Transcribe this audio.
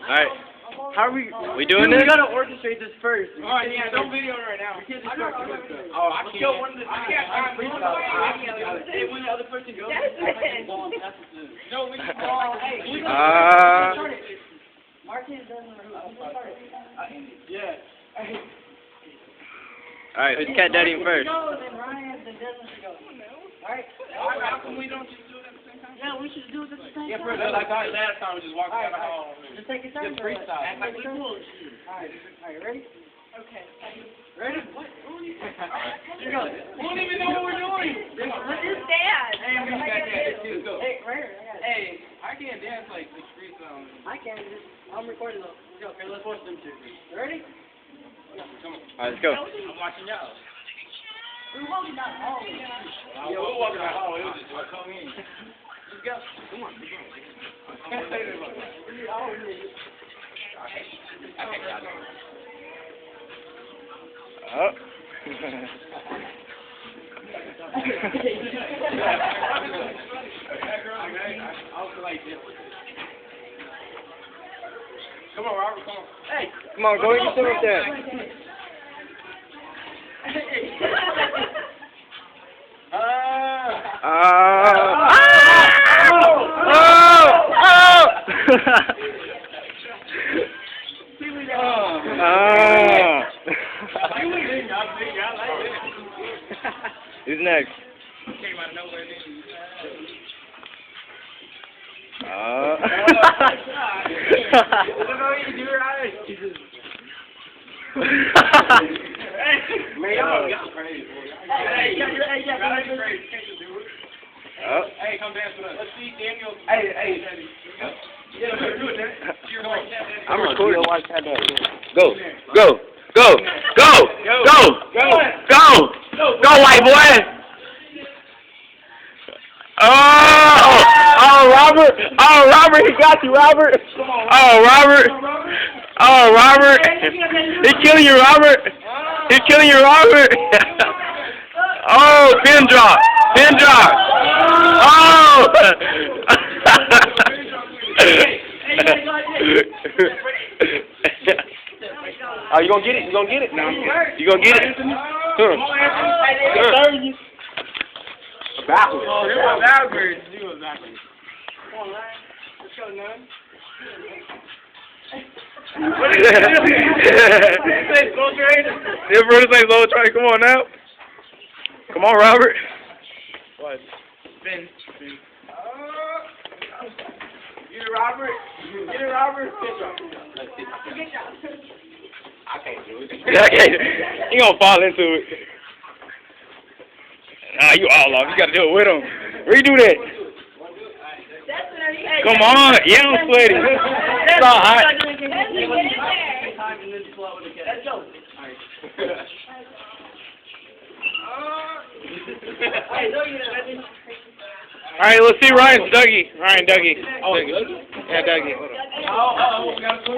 Alright. How are we doing this? We gotta orchestrate this first. Alright, yeah, don't video it right now. Oh, I can't. Hey, when the other person goes, no, we can Martin doesn't yeah. Alright, who's cat daddying first? go, then Ryan, then Desmond should go. Alright? How come we don't just do it at the same time? Yeah, we should do it at the same Yeah, time. like last time, we just walked down the hall. Just take your time. Just freestyle. Alright, ready? Okay. Ready? What? Here goes. We don't even know what we're doing. Let's just dance. Let's go. Hey, right here. I got it. Hey, I can't dance like this freestyle. I can. I'm recording though. Okay, let's watch them two. Ready? Come on. Alright, let's go. I'm watching y'all. We're walking down the hall. Yeah, we're walking down the hall. It was just like, come in. Let's go. Come on. Oh. Come on, Robert, come on. Hey! Come on, go get some of that. Who's next? Came out of nowhere, didn't you? Hey, come dance with us. Let's see Daniel. Hey. Yeah, do it, Dan. I'm recording. Go, go, go, go, go, go, go, white boy. Oh, Robert, he got you, Robert. Oh, Robert, he's killing you, Robert. He's killing you, Robert. Oh, pin drop. Oh. Oh, you gonna get it? No. You gonna get it? Backwards. Oh, he was backwards. Come on, Ryan. Let's go, none. What did you say, slow train? Your brother say slow train. Come on now. Come on, Robert. What? Spin. Get it, Robert. I can't do it. He gonna fall into it. Nah, you all off. You gotta do it with him. Redo that. Come on. Yeah, I'm sweaty. It's all hot. Let's go. Alright, let's see Ryan Dougie. Oh, Dougie. Yeah, Dougie. Oh, we got to